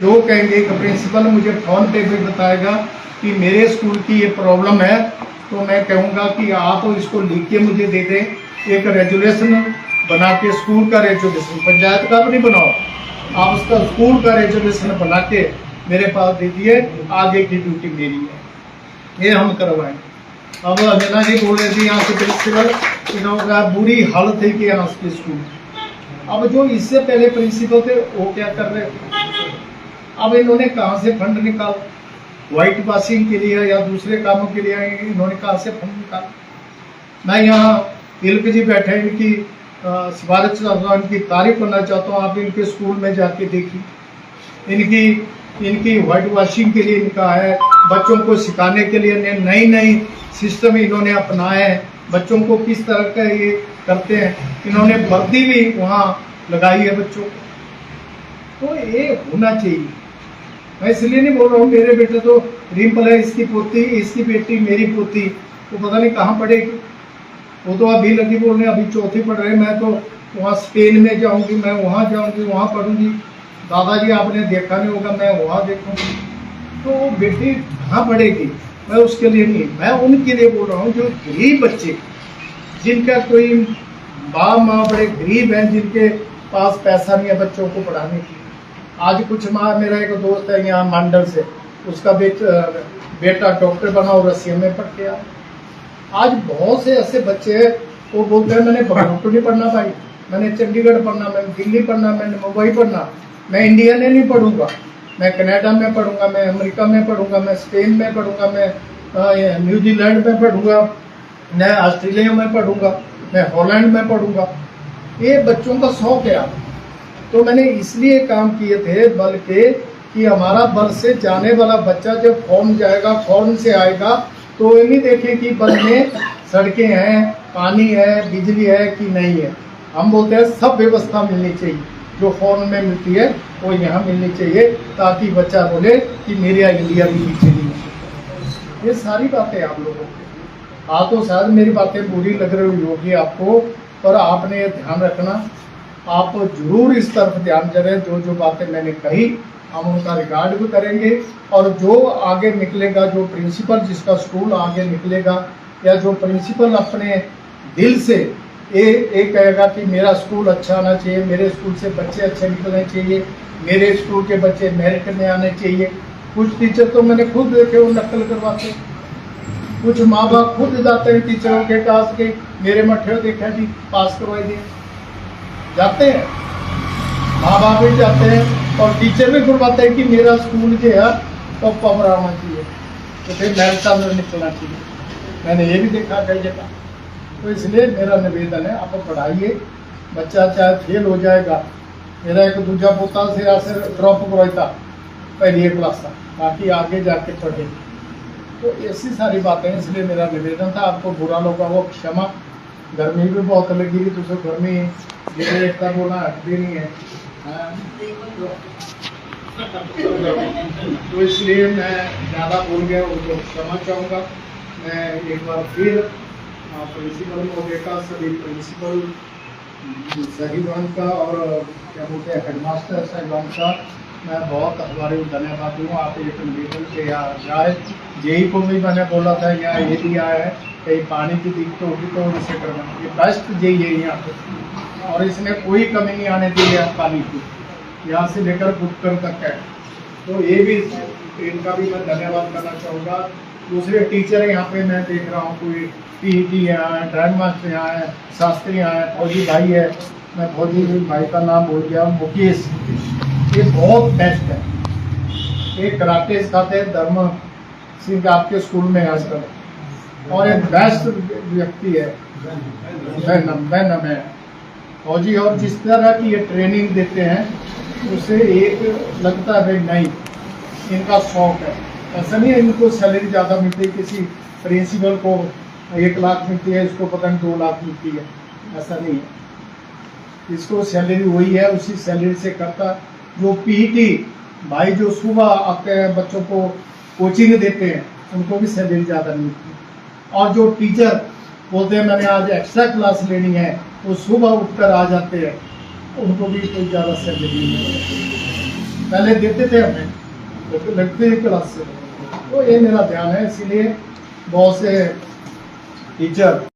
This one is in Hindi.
जो कहेंगे कि प्रिंसिपल मुझे फ़ोन पे भी बताएगा कि मेरे स्कूल की ये प्रॉब्लम है, तो मैं कहूँगा कि आप इसको लिख के मुझे दे दें, एक रेजुलेशन बना के स्कूल का रेजुलेशन, पंचायत का भी नहीं बनाओ, आप उसका स्कूल का रेजुलेशन बना के मेरे पास दे दिए, आगे की ड्यूटी मेरी है, ये हम करवाएंगे। अब अमीना जी बोल रहे थे यहाँ के प्रिंसिपल, इन्होंने बुरी हालत है कि यहाँ के स्कूल। अब जो इससे पहले प्रिंसिपल थे वो क्या कर रहे थे, अब इन्होंने कहाँ से फंड निकाला, व्हाइट वॉशिंग के लिए या दूसरे कामों के लिए इन्होंने कहाँ से फंड निकाला। मैं यहाँ एलपी जी बैठे इनकी सिफारिश इनकी तारीफ करना चाहता हूँ। आप इनके स्कूल में जाके देखिए, इनकी व्हाइट वॉशिंग के लिए इनका है, बच्चों को सिखाने के लिए नई नई सिस्टम इन्होंने अपनाए हैं, बच्चों को किस तरह का ये करते हैं, इन्होंने वर्दी भी वहाँ लगाई है बच्चों को। तो ये होना चाहिए। मैं इसलिए नहीं बोल रहा हूँ, मेरे बेटे तो रिम्पल है, इसकी पोती, इसकी बेटी मेरी पोती, वो पता नहीं कहाँ पढ़ेगी, वो तो अभी लगी बोलने अभी चौथी पढ़ रहे, मैं तो वहाँ स्पेन में जाऊँगी, मैं वहाँ जाऊँगी, वहाँ पढ़ूँगी, दादाजी आपने देखा नहीं होगा, मैं वहाँ देखूँगी। तो वो बेटी कहाँ पढ़ेगी, मैं उसके लिए नहीं, मैं उनके लिए बोल रहा हूँ जो गरीब बच्चे, जिनका कोई बाप माँ बड़े गरीब हैं, जिनके पास पैसा नहीं है बच्चों को पढ़ाने की। आज कुछ माँ, मेरा एक दोस्त है यहाँ मंडल से, उसका बेटा डॉक्टर बना और रसिया में पढ़ के आया। आज बहुत से ऐसे बच्चे हैं, वो बोलते हैं मैंने बंगलुरु नहीं पढ़ना भाई, मैंने चंडीगढ़ पढ़ना, मैंने दिल्ली पढ़ना, मैंने मुंबई पढ़ना, मैं इंडिया में नहीं पढ़ूंगा, मैं कनाडा में पढ़ूंगा, मैं अमेरिका में पढ़ूंगा, मैं स्पेन में पढ़ूंगा, मैं न्यूजीलैंड में पढ़ूंगा, मैं ऑस्ट्रेलिया में पढ़ूंगा, मैं हॉलैंड में पढ़ूंगा। ये बच्चों का शौक है। तो मैंने इसलिए काम किए थे बल्कि कि हमारा बल से जाने वाला बच्चा जब फॉर्न जाएगा, फॉर्न से आएगा, तो ये नहीं देखें कि बल में सड़कें हैं, पानी है, बिजली है कि नहीं है। हम बोलते हैं सब व्यवस्था मिलनी चाहिए, जो फॉरेन में मिलती है वो यहाँ मिलनी चाहिए, ताकि बच्चा बोले कि मेरा इंडिया भी पीछे नहीं है। ये सारी बातें आप लोगों को, आप तो शायद मेरी बातें बुरी लग रही होगी आपको, पर आपने ये ध्यान रखना, आप जरूर इस तरफ ध्यान दें। जो बातें मैंने कही हम उनका रिकॉर्ड भी करेंगे, और जो आगे निकलेगा, जो प्रिंसिपल जिसका स्कूल आगे निकलेगा, या जो प्रिंसिपल अपने दिल से ये कहेगा कि मेरा स्कूल अच्छा आना चाहिए, मेरे स्कूल से बच्चे अच्छे निकलने चाहिए, मेरे स्कूल के बच्चे मेरिट में आने चाहिए। कुछ टीचर तो मैंने खुद देखे वो नकल करवाते, कुछ माँ बाप खुद जाते हैं टीचरों के पास के, मेरे मठे देखा जी पास करवाई दिए, जाते हैं माँ बाप भी जाते हैं, और टीचर भी करवाते हैं कि मेरा स्कूल जो है तो पावर आना चाहिए, तो फिर मेरिट में निकलना चाहिए। मैंने ये भी देखा कई जगह। तो इसलिए मेरा निवेदन है, आप पढ़ाइए, बच्चा चाहे फेल हो जाएगा। मेरा एक दूजा पोता से ऐसे ड्रॉप करवाता पहली क्लास था, ताकि आगे जाके पढ़े। तो ऐसी सारी बातें, इसलिए मेरा निवेदन था। आपको बुरा लगा वो क्षमा, गर्मी भी बहुत लगी थी, तो गर्मी मेरे एक का बोला हटती नहीं है, तो इसलिए मैं ज़्यादा बोल गया, उनको क्षमा चाहूँगा। मैं एक बार फिर प्रिंसिपल महोदय का, सभी प्रिंसिपल साहिबान का और क्या बोलते हैं हेडमास्टर साहिबान का मैं बहुत हमारे धन्यवाद दूँ। आप एक निवेदन के यहाँ जाए, जेई को भी मैंने बोला था यहाँ ये भी आया है, कहीं पानी की दिक्कत होगी तो इसे करना, ये बेस्ट जेई है यहाँ पे, और इसमें कोई कमी नहीं आने दी है पानी की, यहाँ से लेकर गुटकर तक है। तो ये भी इनका भी मैं धन्यवाद करना चाहूँगा। दूसरे टीचर यहाँ पे मैं देख रहा हूँ, कोई पीईटी यहाँ है, ड्राइंग मास्टर यहाँ है, शास्त्री यहाँ है, फौजी भाई है, मैं फौजी भाई का नाम भूल गया, मुकेश, ये बहुत बेस्ट है। ये कराटे सिखाते हैं, धर्म सिंह आपके स्कूल में आजकल, और एक बेस्ट व्यक्ति है, वैनम है फौजी, और जिस तरह की ये ट्रेनिंग देते हैं उससे एक लगता है भाई नहीं, इनका शौक है। ऐसा नहीं है इनको सैलरी ज़्यादा मिलती है, किसी प्रिंसिपल को 1 लाख मिलती है, इसको पता नहीं 2 लाख मिलती है, ऐसा नहीं है। इसको सैलरी वही है, उसी सैलरी से करता। जो पीईटी भाई जो सुबह आपके बच्चों को कोचिंग देते हैं, उनको भी सैलरी ज़्यादा नहीं मिलती। और जो टीचर बोलते हैं मैंने आज एक्स्ट्रा क्लास लेनी है, वो सुबह उठकर आ जाते हैं, उनको भी कोई ज़्यादा सैलरी नहीं मिलती। पहले देते थे हमें लगती क्लास से, तो ये मेरा ध्यान है, इसीलिए बहुत से टीचर